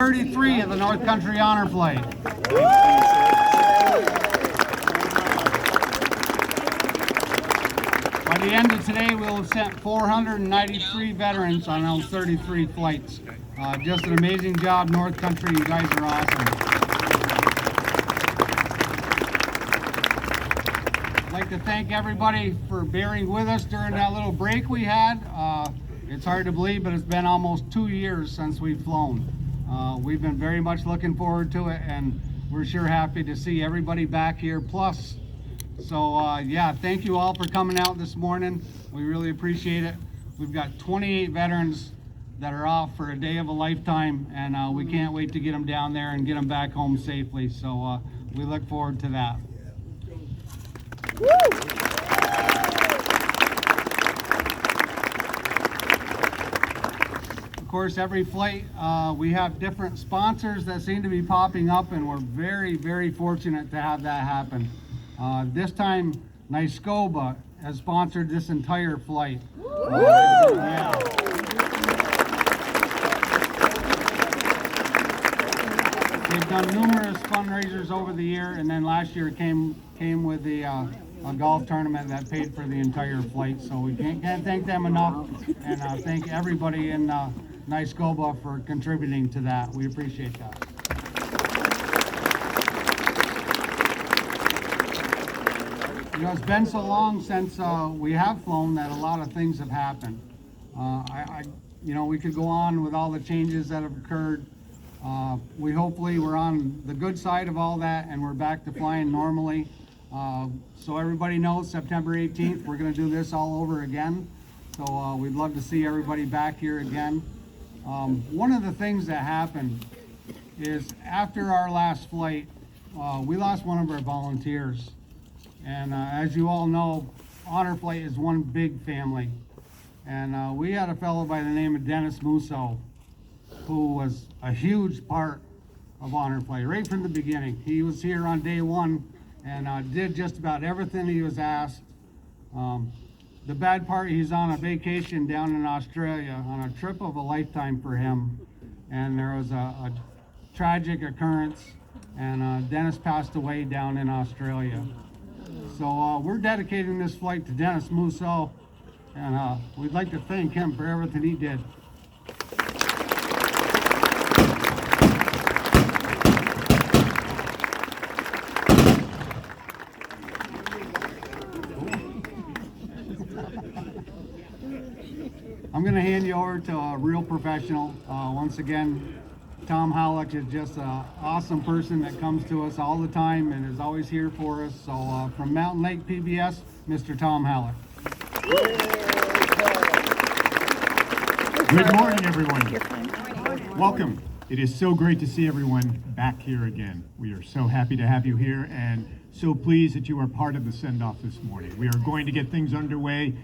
33 of the North Country Honor Flight. By the end of today, we'll have sent 493 veterans on those 33 flights. Just an amazing job, North Country. You guys are awesome. I'd like to thank everybody for bearing with us during that little break we had. It's hard to believe, but it's been almost 2 years since we've flown. We've been very much looking forward to it, and we're sure happy to see everybody back here plus. So yeah, thank you all for coming out this morning. We really appreciate it. We've got 28 veterans that are off for a day of a lifetime, and we can't wait to get them down there and get them back home safely. So we look forward to that. Of course, every flight we have different sponsors that seem to be popping up, and we're very, very fortunate to have that happen. This time, Nyscoba has sponsored this entire flight. Yeah. They've done numerous fundraisers over the year, and then last year came with the a golf tournament that paid for the entire flight. So we can't thank them enough, and thank everybody in Nyscoba for contributing to that. We appreciate that. You know, it's been so long since we have flown that a lot of things have happened. You know, we could go on with all the changes that have occurred. Hopefully we're on the good side of all that, and we're back to flying normally. So everybody knows September 18th, we're going to do this all over again. So we'd love to see everybody back here again. One of the things that happened is after our last flight, we lost one of our volunteers. And as you all know, Honor Flight is one big family. And we had a fellow by the name of Dennis Musso, who was a huge part of Honor Flight right from the beginning. He was here on day one and did just about everything he was asked. The bad part, he's on a vacation down in Australia on a trip of a lifetime for him. And there was a tragic occurrence, and Dennis passed away down in Australia. So we're dedicating this flight to Dennis Musso, and we'd like to thank him for everything he did. I'm going to hand you over to a real professional. Once again, Tom Halleck is just an awesome person that comes to us all the time and is always here for us. So from Mountain Lake PBS, Mr. Tom Halleck. Good morning, everyone. Welcome. It is so great to see everyone back here again. We are so happy to have you here and so pleased that you are part of the send-off this morning. We are going to get things underway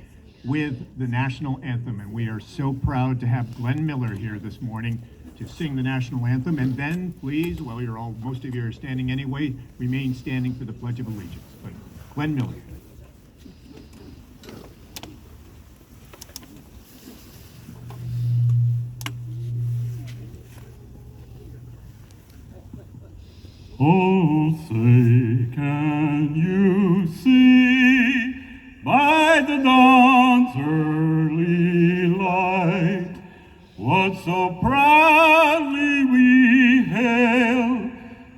with the national anthem, and we are so proud to have Glenn Miller here this morning to sing the national anthem. And then please, well, most of you are standing anyway, remain standing for the Pledge of Allegiance. But Glenn Miller. Oh, say, can you see by the dawn's early light what so proudly we hailed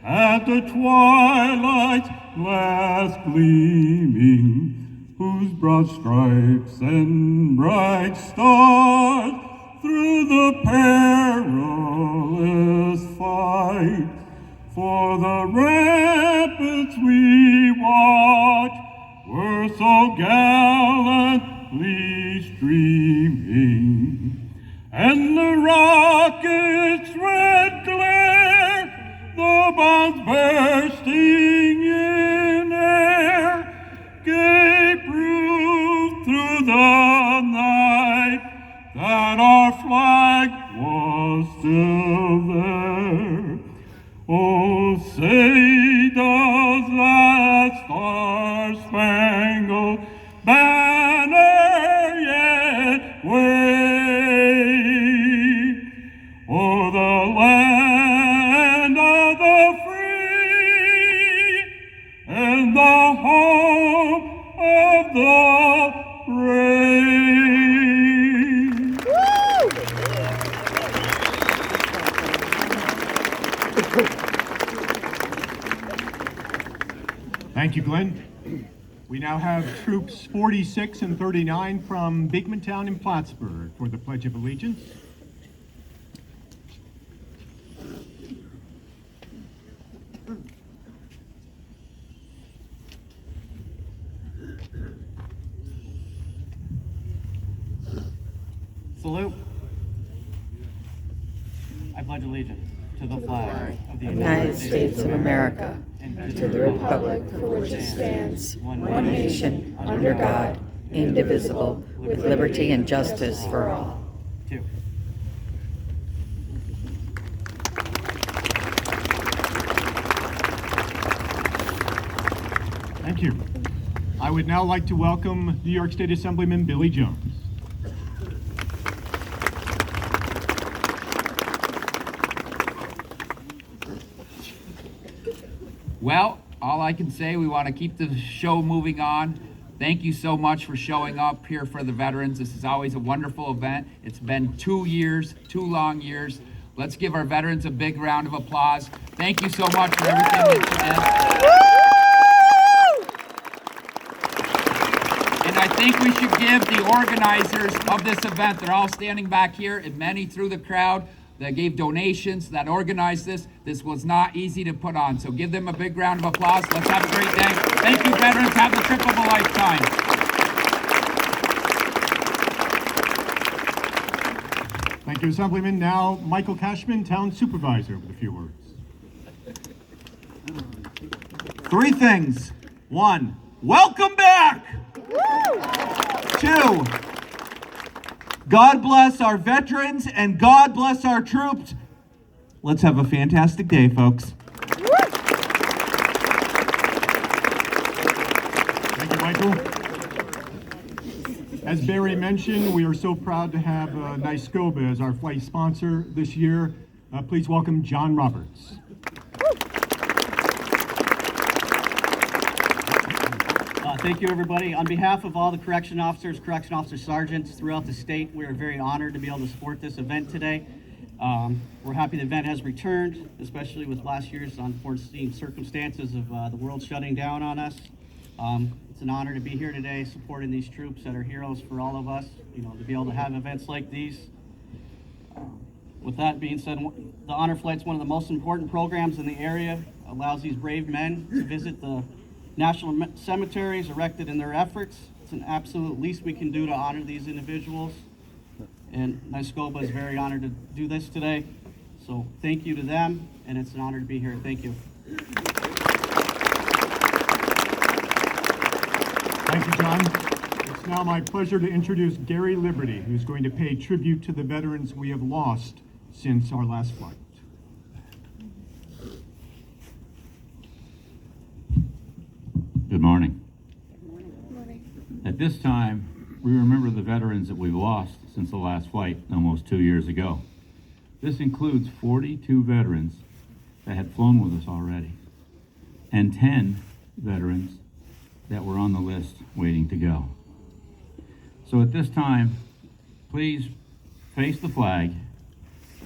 at the twilight's last gleaming, whose broad stripes and bright stars through the perilous fight for the ramparts we watch were so gallantly streaming, and the rocket's red glare, the bombs bursting in air, gave proof through the night that our flag was still there. Oh, say does that star-spangled banner yet wave o'er the land Thank you, Glenn. We now have troops 46 and 39 from Beekmantown and Plattsburgh for the Pledge of Allegiance. Salute. I pledge allegiance to the flag of the United States of America, and to the republic for which it stands, one nation, under God, indivisible, with liberty and justice for all. Two. Thank you. I would now like to welcome New York State Assemblyman Billy Jones. Well, all I can say, we want to keep the show moving on. Thank you so much for showing up here for the veterans. This is always a wonderful event. It's been 2 years, 2 long years. Let's give our veterans a big round of applause. Thank you so much for everything that you did. And I think we should give the organizers of this event, they're all standing back here, and many through the crowd that gave donations, that organized this. This was not easy to put on, so give them a big round of applause. Let's have a great day. Thank you, veterans. Have the trip of a lifetime. Thank you, Assemblyman. Now, Michael Cashman, Town Supervisor, with a few words. 3 things. 1, welcome back. 2, God bless our veterans and God bless our troops. Let's have a fantastic day, folks. Thank you, Michael. As Barry mentioned, we are so proud to have NYSCOBA as our flight sponsor this year. Please welcome John Roberts. Thank you, everybody. On behalf of all the correction officers, correction officer sergeants throughout the state, we are very honored to be able to support this event today. We're happy the event has returned, especially with last year's unforeseen circumstances of the world shutting down on us. It's an honor to be here today supporting these troops that are heroes for all of us, you know, to be able to have events like these. With that being said, the Honor Flight's one of the most important programs in the area. It allows these brave men to visit the national cemeteries erected in their efforts. It's an absolute least we can do to honor these individuals. And NYSCOBA is very honored to do this today. So thank you to them, and it's an honor to be here. Thank you. Thank you, John. It's now my pleasure to introduce Gary Liberty, who's going to pay tribute to the veterans we have lost since our last flight. Good morning. At this time, we remember the veterans that we've lost since the last flight almost 2 years ago. This includes 42 veterans that had flown with us already, and 10 veterans that were on the list waiting to go. So at this time, please face the flag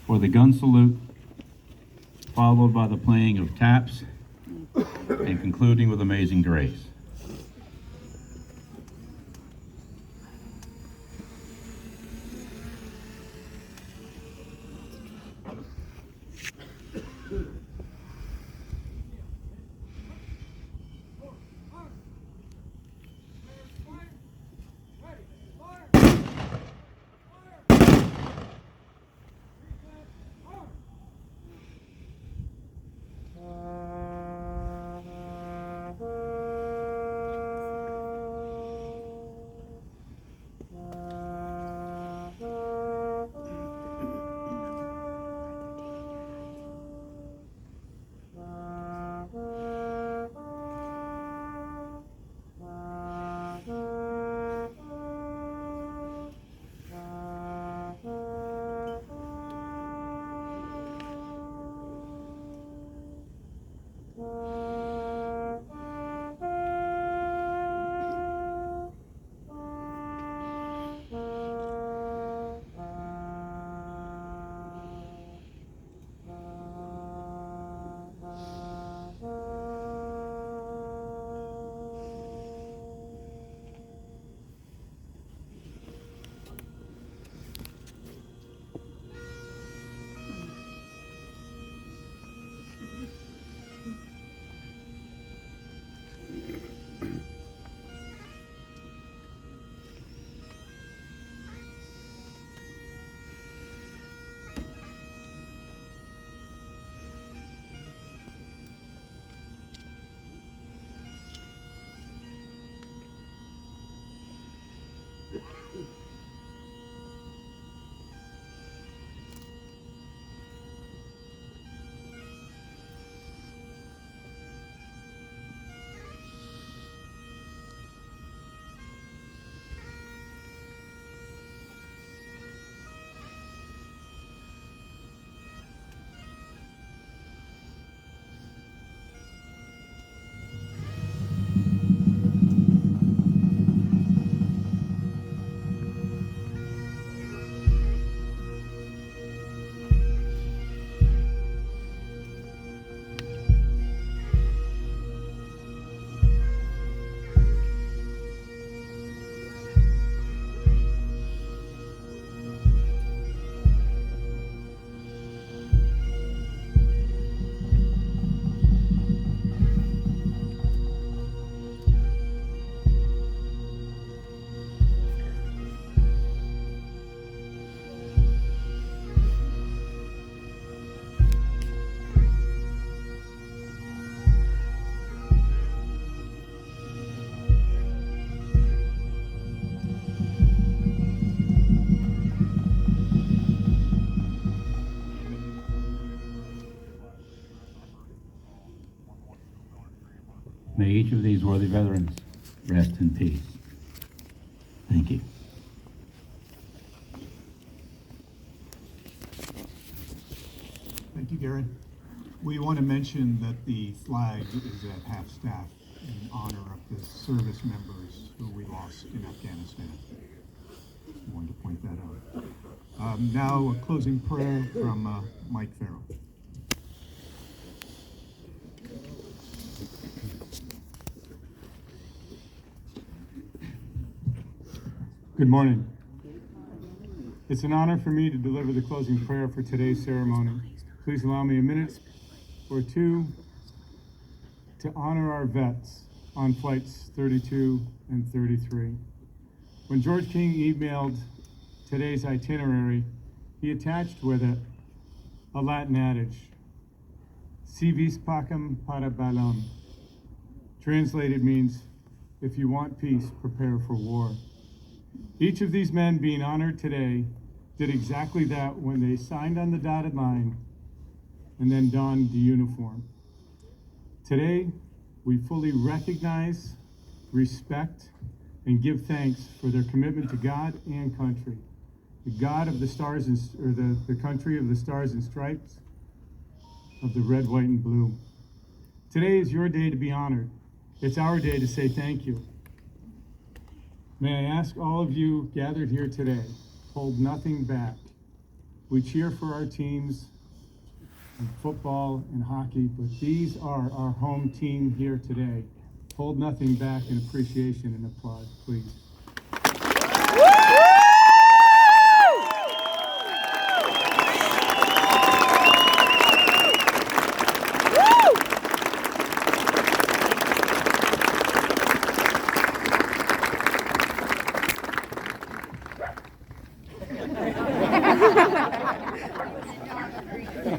for the gun salute, followed by the playing of taps, and concluding with Amazing Grace. May each of these worthy veterans rest in peace. Thank you. Thank you, Gary. We want to mention that the flag is at half-staff in honor of the service members who we lost in Afghanistan. I wanted to point that out. Now, a closing prayer from Mike Farrell. Good morning. It's an honor for me to deliver the closing prayer for today's ceremony. Please allow me a minute or two to honor our vets on flights 32 and 33. When George King emailed today's itinerary, he attached with it a Latin adage, Si vis pacem para bellum. Translated means, if you want peace, prepare for war. Each of these men being honored today did exactly that when they signed on the dotted line and then donned the uniform. Today, we fully recognize, respect, and give thanks for their commitment to God and country. The God of the stars and, or the country of the stars and stripes, of the red, white, and blue. Today is your day to be honored. It's our day to say thank you. May I ask all of you gathered here today, hold nothing back. We cheer for our teams in football and hockey, but these are our home team here today. Hold nothing back in appreciation and applause, please.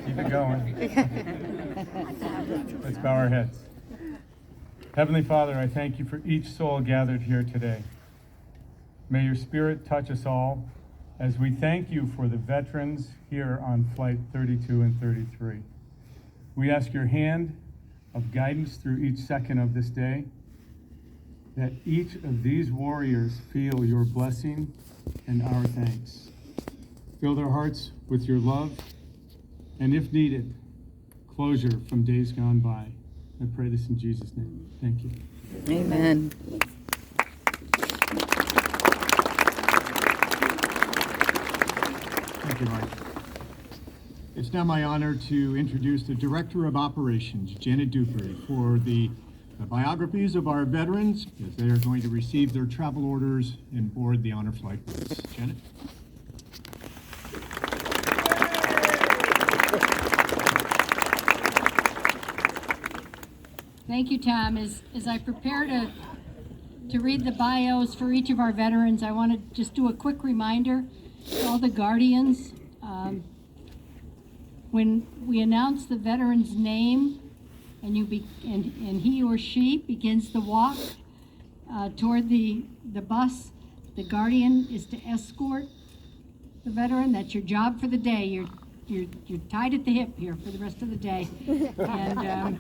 Keep it going. Let's bow our heads. Heavenly Father, I thank you for each soul gathered here today. May your Spirit touch us all as we thank you for the veterans here on Flight 32 and 33. We ask your hand of guidance through each second of this day, that each of these warriors feel your blessing and our thanks. Fill their hearts with your love, and if needed, closure from days gone by. I pray this in Jesus' name. Thank you. Amen. Thank you, Mike. It's now my honor to introduce the Director of Operations, Janet Dupree, for the biographies of our veterans as they are going to receive their travel orders and board the honor flight bus. Janet? Thank you, Tom. As I prepare to read the bios for each of our veterans, I want to just do a quick reminder to all the guardians. When we announce the veteran's name and he or she begins the walk toward the bus, the guardian is to escort the veteran. That's your job for the day. You're tied at the hip here for the rest of the day. And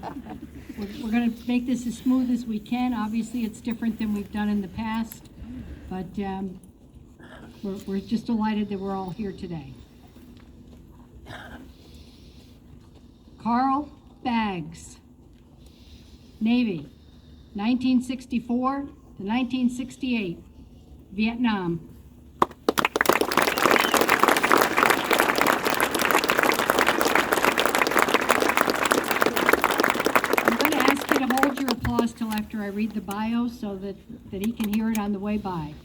we're going to make this as smooth as we can. Obviously, it's different than we've done in the past, but we're just delighted that we're all here today. Carl Baggs, Navy, 1964 to 1968, Vietnam. Till after I read the bio so that he can hear it on the way by.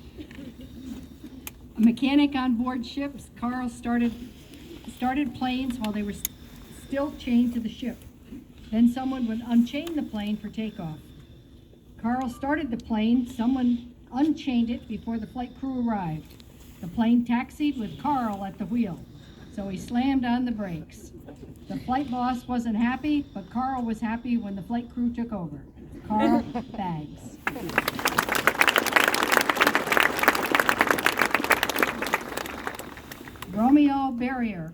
A mechanic on board ships, Carl started planes while they were still chained to the ship. Then someone would unchain the plane for takeoff. Carl started the plane, someone unchained it before the flight crew arrived. The plane taxied with Carl at the wheel, so he slammed on the brakes. The flight boss wasn't happy, but Carl was happy when the flight crew took over. Carl Baggs. Romeo Barrier,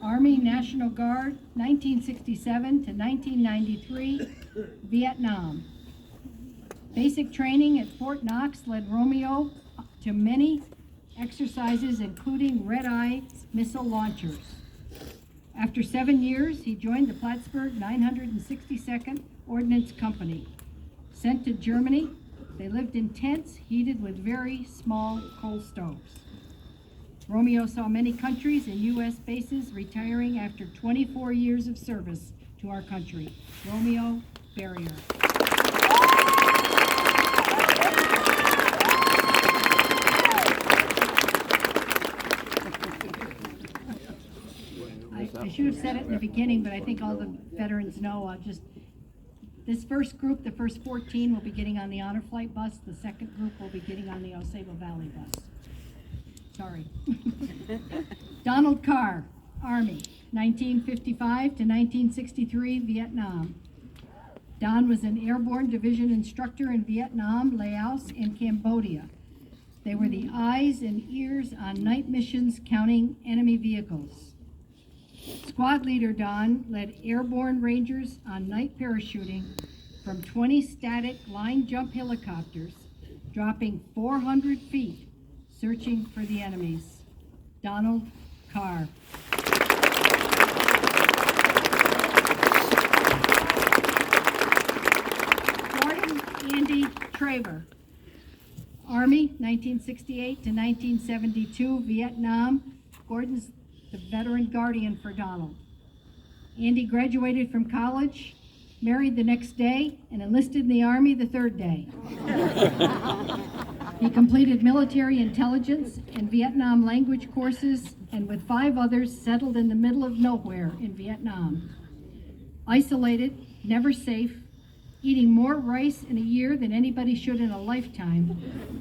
Army National Guard, 1967 to 1993, Vietnam. Basic training at Fort Knox led Romeo to many exercises, including red-eye missile launchers. After 7 years, he joined the Plattsburgh 962nd Ordnance Company. Sent to Germany, they lived in tents heated with very small coal stoves. Romeo saw many countries and U.S. bases, retiring after 24 years of service to our country. Romeo Barrier. I should have said it in the beginning, but I think all the veterans know. This first group, the first 14, will be getting on the Honor Flight bus. The second group will be getting on the Osable Valley bus. Sorry. Donald Carr, Army, 1955 to 1963, Vietnam. Don was an airborne division instructor in Vietnam, Laos, and Cambodia. They were the eyes and ears on night missions counting enemy vehicles. Squad leader Don led airborne rangers on night parachuting from 20 static line jump helicopters, dropping 400 feet, searching for the enemies. Donald Carr. Gordon Andy Traver. Army, 1968 to 1972, Vietnam. Gordon's the veteran guardian for Donald. Andy graduated from college, married the next day, and enlisted in the Army the third day. He completed military intelligence and Vietnam language courses, and with 5 others settled in the middle of nowhere in Vietnam. Isolated, never safe, eating more rice in a year than anybody should in a lifetime,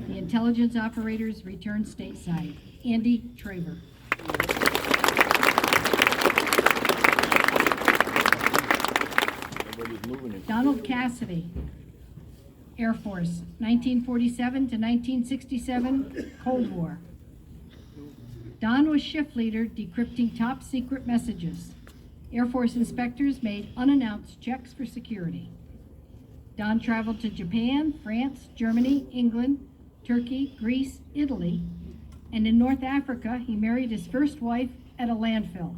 the intelligence operators returned stateside. Andy Traver. Donald Cassidy, Air Force, 1947 to 1967, Cold War. Don was shift leader decrypting top secret messages. Air Force inspectors made unannounced checks for security. Don traveled to Japan, France, Germany, England, Turkey, Greece, Italy, and in North Africa, he married his first wife at a landfill.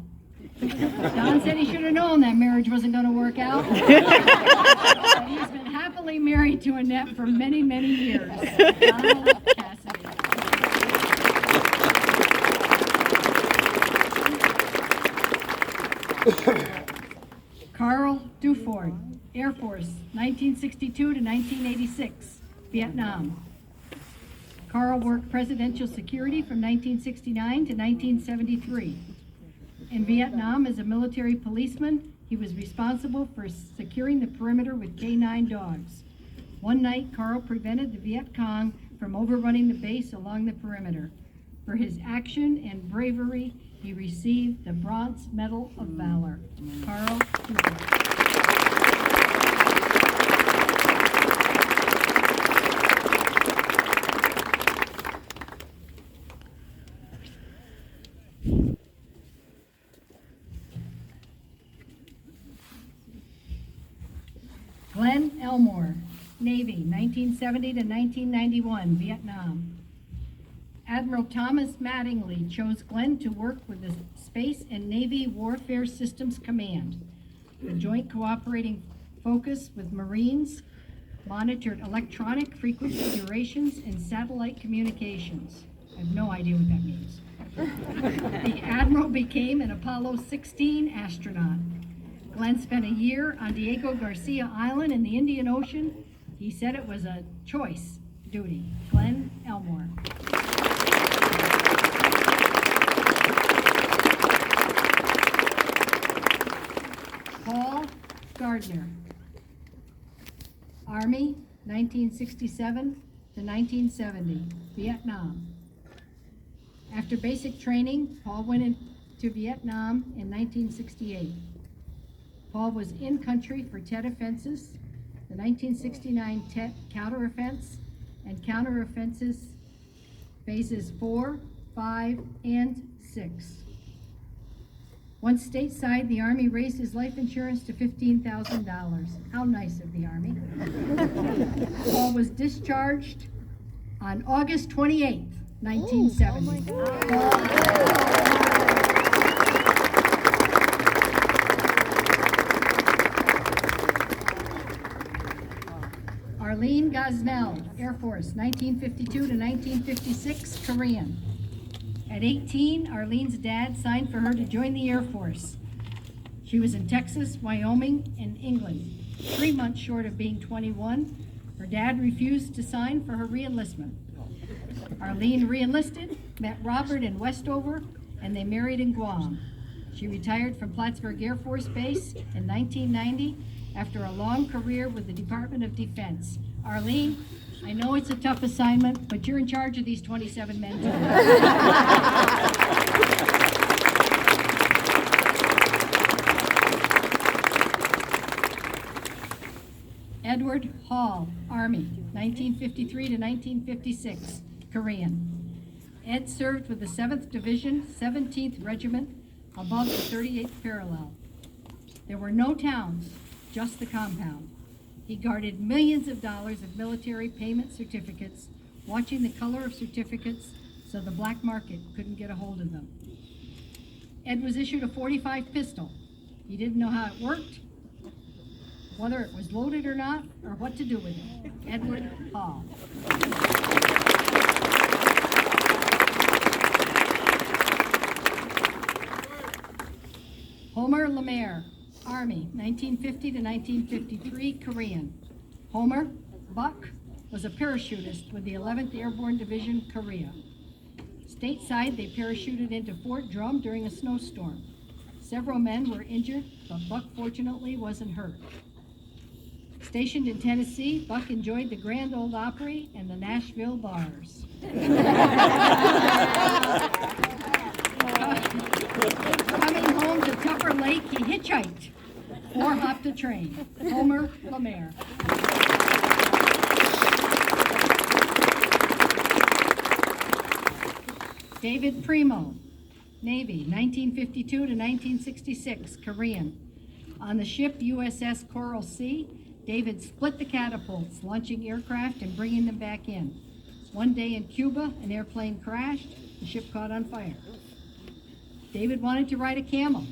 Don said he should have known that marriage wasn't going to work out. But he's been happily married to Annette for many, many years. Donald Cassidy. Carl Duford, Air Force, 1962 to 1986, Vietnam. Carl worked presidential security from 1969 to 1973. In Vietnam, as a military policeman, he was responsible for securing the perimeter with K9 dogs. One night, Carl prevented the Viet Cong from overrunning the base along the perimeter. For his action and bravery, he received the Bronze Medal of Valor. Carl Duford. Glenn Elmore, Navy, 1970 to 1991, Vietnam. Admiral Thomas Mattingly chose Glenn to work with the Space and Navy Warfare Systems Command. The joint cooperating focus with Marines monitored electronic frequency durations and satellite communications. I have no idea what that means. The Admiral became an Apollo 16 astronaut. Glenn spent a year on Diego Garcia Island in the Indian Ocean. He said it was a choice duty. Glenn Elmore. Paul Gardner, Army, 1967 to 1970, Vietnam. After basic training, Paul went into Vietnam in 1968. Paul was in country for Tet offenses, the 1969 Tet counteroffense, and counteroffenses phases 4, 5, and 6. Once stateside, the Army raised his life insurance to $15,000. How nice of the Army. Paul was discharged on August 28th, 1970. Arlene Gosnell, Air Force, 1952 to 1956, Korean. At 18, Arlene's dad signed for her to join the Air Force. She was in Texas, Wyoming, and England. 3 months short of being 21, her dad refused to sign for her reenlistment. Arlene reenlisted, met Robert in Westover, and they married in Guam. She retired from Plattsburgh Air Force Base in 1990 after a long career with the Department of Defense. Arlene, I know it's a tough assignment, but you're in charge of these 27 men too. Edward Hall, Army, 1953 to 1956, Korean. Ed served with the 7th Division, 17th Regiment, above the 38th parallel. There were no towns, just the compound. He guarded millions of dollars of military payment certificates, watching the color of certificates so the black market couldn't get a hold of them. Ed was issued a .45 pistol. He didn't know how it worked, whether it was loaded or not, or what to do with it. Edward Hall. Homer Lemaire, Army, 1950 to 1953, Korean. Homer, Buck, was a parachutist with the 11th Airborne Division, Korea. Stateside, they parachuted into Fort Drum during a snowstorm. Several men were injured, but Buck fortunately wasn't hurt. Stationed in Tennessee, Buck enjoyed the Grand Ole Opry and the Nashville bars. Coming home to Tupper Lake, he hitchhiked or hopped a train. Homer Lemaire. David Primo, Navy, 1952 to 1966, Korean. On the ship USS Coral Sea, David split the catapults, launching aircraft and bringing them back in. One day in Cuba, an airplane crashed, the ship caught on fire. David wanted to ride a camel.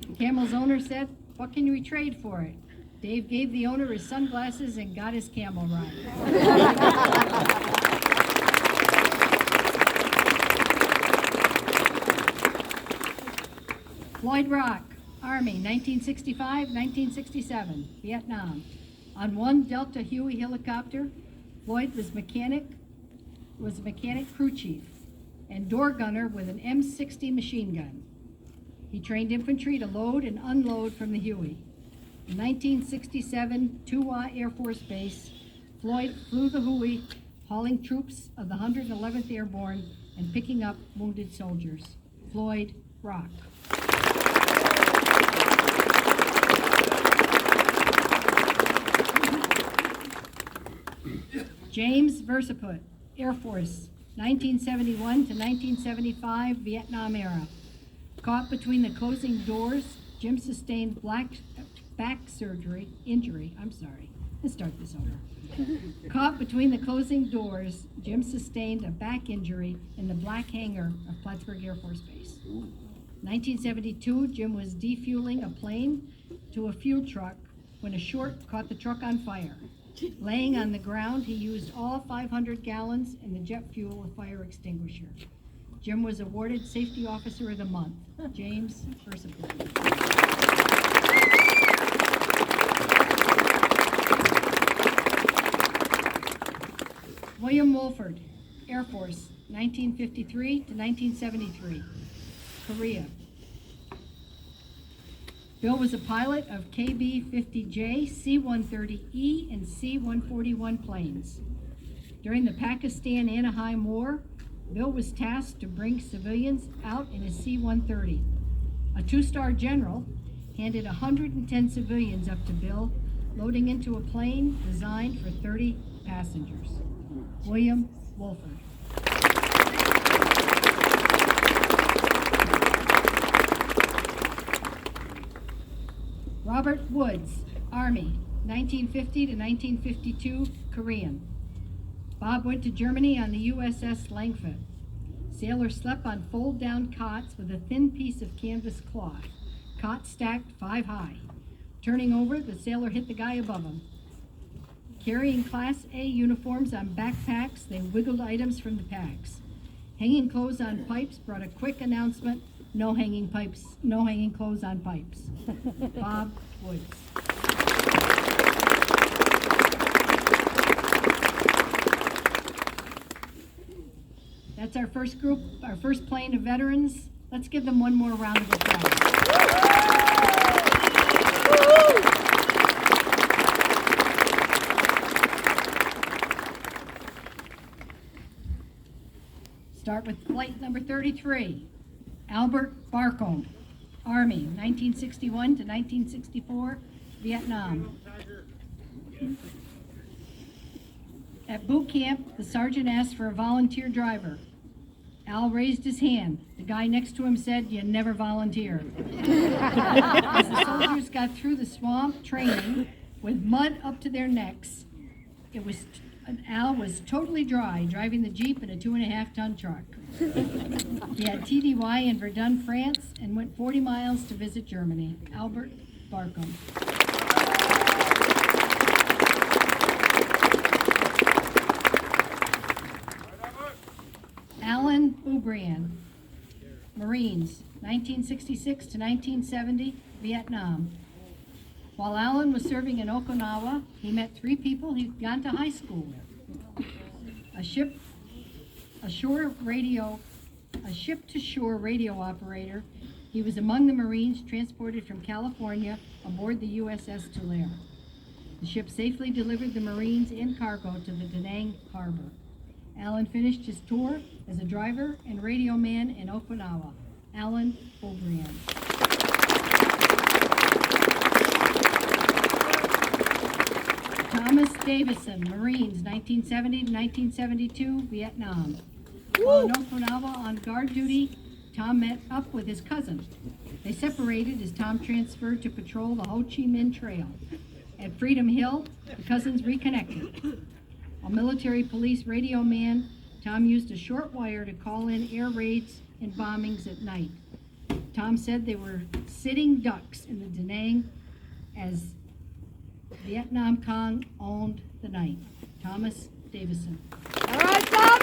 The camel's owner said, "What can we trade for it?" Dave gave the owner his sunglasses and got his camel ride. Floyd Rock, Army, 1965-1967, Vietnam. On one Delta Huey helicopter, Floyd was mechanic crew chief and door gunner with an M60 machine gun. He trained infantry to load and unload from the Huey. In 1967, Tuwa Air Force Base, Floyd flew the Huey, hauling troops of the 111th Airborne and picking up wounded soldiers. Floyd Rock. James Versaput, Air Force, 1971 to 1975, Vietnam era. Caught between the closing doors, Jim sustained back injury. Let's start this over. Caught between the closing doors, Jim sustained a back injury in the black hangar of Plattsburgh Air Force Base. 1972, Jim was defueling a plane to a fuel truck when a short caught the truck on fire. Laying on the ground, he used all 500 gallons in the jet fuel with fire extinguisher. Jim was awarded Safety Officer of the Month. James Versaput. William Wolford, Air Force, 1953 to 1973, Korea. Bill was a pilot of KB-50J, C-130E, and C-141 planes. During the Pakistan-Anaheim War, Bill was tasked to bring civilians out in a C-130. A two-star general handed 110 civilians up to Bill, loading into a plane designed for 30 passengers. William Wolford. Robert Woods, Army, 1950 to 1952, Korean. Bob went to Germany on the USS Langford. Sailor slept on fold-down cots with a thin piece of canvas cloth. Cot stacked 5 high. Turning over, the sailor hit the guy above him. Carrying Class A uniforms on backpacks, they wiggled items from the packs. Hanging clothes on pipes brought a quick announcement, no hanging clothes on pipes. Bob Woods. That's our first group, our first plane of veterans. Let's give them one more round of applause. Start with flight number 33, Albert Barcombe, Army, 1961 to 1964, Vietnam. At boot camp, the sergeant asked for a volunteer driver. Al raised his hand. The guy next to him said, "You never volunteer." As the soldiers got through the swamp training with mud up to their necks, Al was totally dry, driving the Jeep in a 2.5-ton truck. He had TDY in Verdun, France, and went 40 miles to visit Germany. Albert Barcombe. Alan Ubrian, Marines, 1966 to 1970, Vietnam. While Alan was serving in Okinawa, he met 3 people he'd gone to high school with. A ship-to-shore radio operator. He was among the Marines transported from California aboard the USS Tulare. The ship safely delivered the Marines and cargo to the Da Nang harbor. Alan finished his tour as a driver and radio man in Okinawa. Alan O'Brien. Thomas Davison, Marines, 1970 to 1972, Vietnam. While in Okinawa on guard duty, Tom met up with his cousin. They separated as Tom transferred to patrol the Ho Chi Minh Trail. At Freedom Hill, the cousins reconnected. A military police radio man, Tom used a short wire to call in air raids and bombings at night. Tom said they were sitting ducks in the Da Nang as Vietnam Cong owned the night. Thomas Davison. All right, Tommy!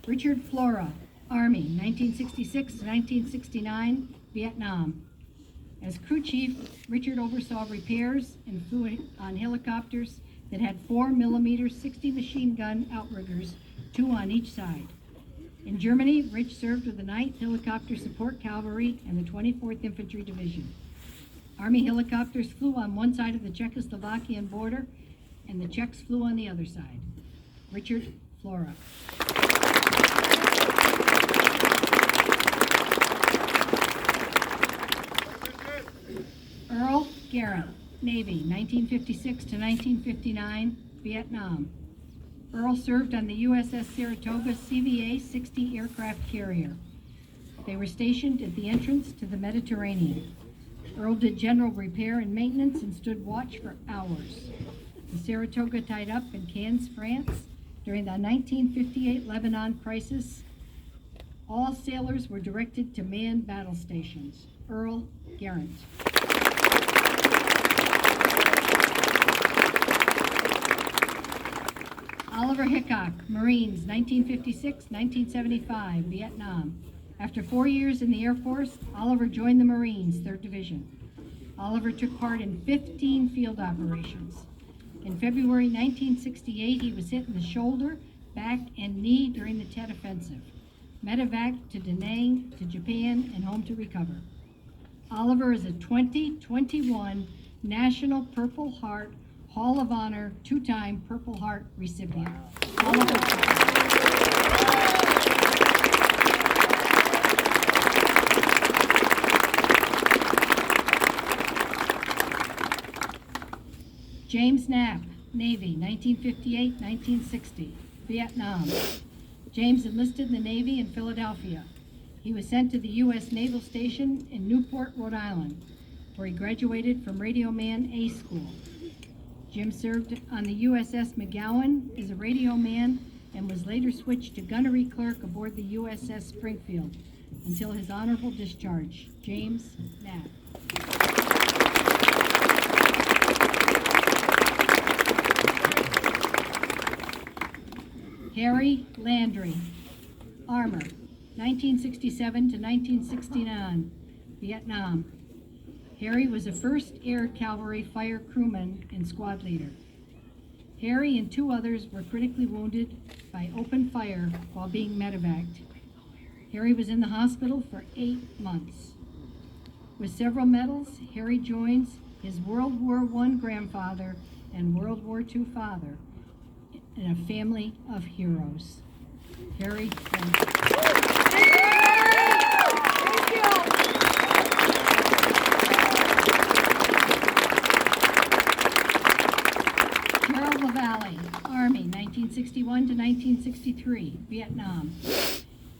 Richard Flora, Army, 1966 to 1969, Vietnam. As crew chief, Richard oversaw repairs and flew on helicopters that had 4mm 60 machine gun outriggers, 2 on each side. In Germany, Rich served with the 9th Helicopter Support Cavalry and the 24th Infantry Division. Army helicopters flew on one side of the Czechoslovakian border, and the Czechs flew on the other side. Richard Flora. Earl Garrett, Navy, 1956 to 1959, Vietnam. Earl served on the USS Saratoga CVA-60 aircraft carrier. They were stationed at the entrance to the Mediterranean. Earl did general repair and maintenance and stood watch for hours. The Saratoga tied up in Cannes, France during the 1958 Lebanon crisis. All sailors were directed to manned battle stations. Earl Garrett. Oliver Hickok, Marines, 1956-1975, Vietnam. After 4 years in the Air Force, Oliver joined the Marines, 3rd Division. Oliver took part in 15 field operations. In February 1968, he was hit in the shoulder, back, and knee during the Tet Offensive. Medevac to Da Nang, to Japan, and home to recover. Oliver is a 2021 National Purple Heart Hall of Honor 2-time Purple Heart recipient. Oliver. James Knapp, Navy, 1958-1960, Vietnam. James enlisted in the Navy in Philadelphia. He was sent to the U.S. Naval Station in Newport, Rhode Island, where he graduated from Radio Man A School. Jim served on the USS McGowan as a radio man and was later switched to gunnery clerk aboard the USS Springfield until his honorable discharge. James Knapp. Harry Landry, Armor, 1967 to 1969, Vietnam. Harry was a 1st Air Cavalry fire crewman and squad leader. Harry and 2 others were critically wounded by open fire while being medevaced. Harry was in the hospital for 8 months. With several medals, Harry joins his World War I grandfather and World War II father in a family of heroes. Harry Landry. Gerald LaValle, Army, 1961 to 1963, Vietnam.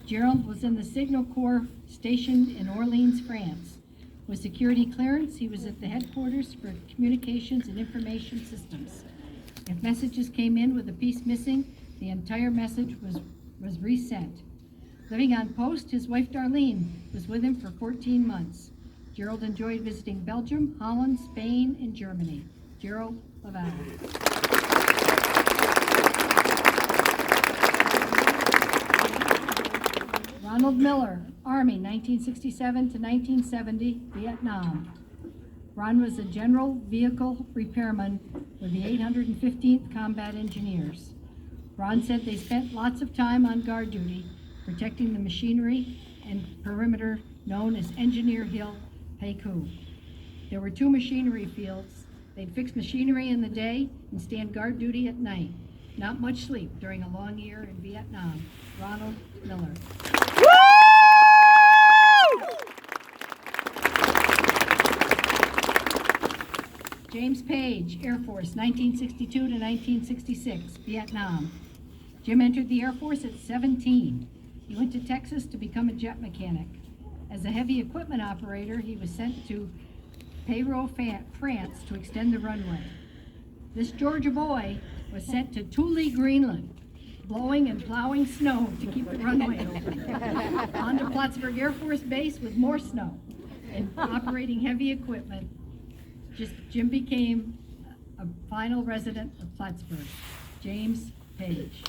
Gerald was in the Signal Corps stationed in Orleans, France. With security clearance, he was at the headquarters for communications and information systems. If messages came in with a piece missing, the entire message was resent. Living on post, his wife Darlene was with him for 14 months. Gerald enjoyed visiting Belgium, Holland, Spain, and Germany. Gerald LaValle. Ronald Miller, Army, 1967 to 1970, Vietnam. Ron was a general vehicle repairman with the 815th Combat Engineers. Ron said they spent lots of time on guard duty, protecting the machinery and perimeter known as Engineer Hill, Peiku. There were 2 machinery fields. They'd fix machinery in the day and stand guard duty at night. Not much sleep during a long year in Vietnam. Ronald Miller. James Page, Air Force, 1962 to 1966, Vietnam. Jim entered the Air Force at 17. He went to Texas to become a jet mechanic. As a heavy equipment operator, he was sent to Payro, France to extend the runway. This Georgia boy was sent to Thule, Greenland, blowing and plowing snow to keep the runway open. On to Plattsburgh Air Force Base with more snow and operating heavy equipment. Jim became a final resident of Plattsburgh. James Page.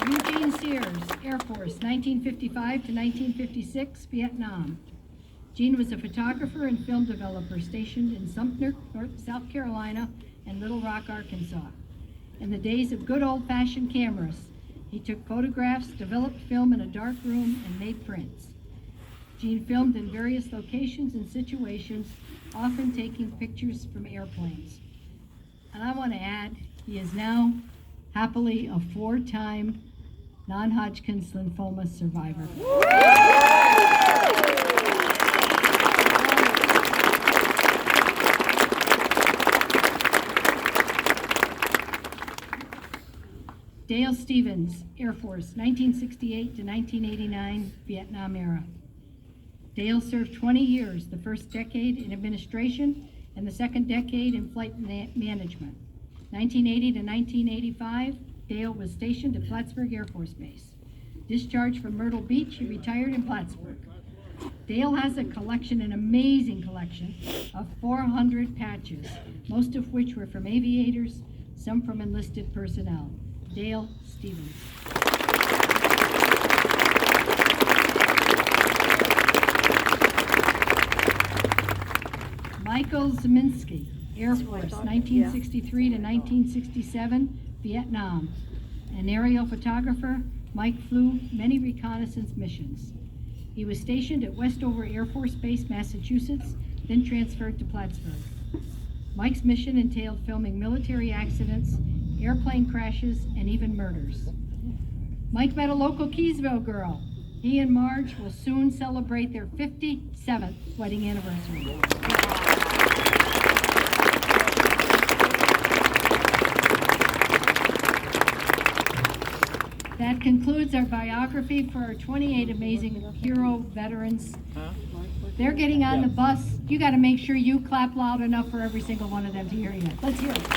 Eugene Sears, Air Force, 1955 to 1956, Vietnam. Gene was a photographer and film developer stationed in Sumter, South Carolina, and Little Rock, Arkansas. In the days of good old-fashioned cameras, he took photographs, developed film in a dark room, and made prints. Gene filmed in various locations and situations, often taking pictures from airplanes. And I want to add, he is now happily a 4-time non-Hodgkin's lymphoma survivor. Dale Stevens, Air Force, 1968 to 1989, Vietnam era. Dale served 20 years, the first decade in administration and the second decade in flight management. 1980 to 1985, Dale was stationed at Plattsburgh Air Force Base. Discharged from Myrtle Beach, he retired in Plattsburgh. Dale has a collection, an amazing collection, of 400 patches, most of which were from aviators, some from enlisted personnel. Dale Stevens. Michael Zeminski, Air Force, 1963 to 1967, Vietnam. An aerial photographer, Mike flew many reconnaissance missions. He was stationed at Westover Air Force Base, Massachusetts, then transferred to Plattsburgh. Mike's mission entailed filming military accidents, airplane crashes, and even murders. Mike met a local Keysville girl. He and Marge will soon celebrate their 57th wedding anniversary. That concludes our biography for our 28 amazing hero veterans. They're getting on the bus. You got to make sure you clap loud enough for every single one of them to hear you. Let's hear it.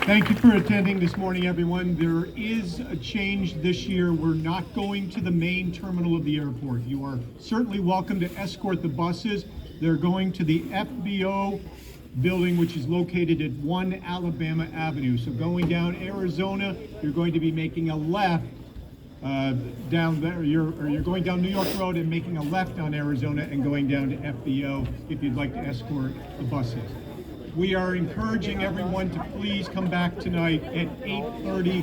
Thank you for attending this morning, everyone. There is a change this year. We're not going to the main terminal of the airport. You are certainly welcome to escort the buses. They're going to the FBO building, which is located at 1 Alabama Avenue. So going down Arizona, you're going to be making a left down there. You're going down New York Road and making a left on Arizona and going down to FBO if you'd like to escort the buses. We are encouraging everyone to please come back tonight at 8:30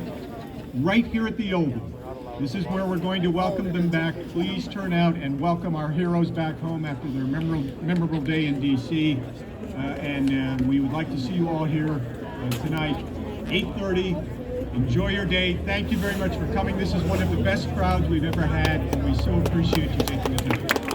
right here at the Oval. This is where we're going to welcome them back. Please turn out and welcome our heroes back home after their memorable day in D.C. And we would like to see you all here tonight, 8:30. Enjoy your day. Thank you very much for coming. This is one of the best crowds we've ever had, and we so appreciate you taking the time.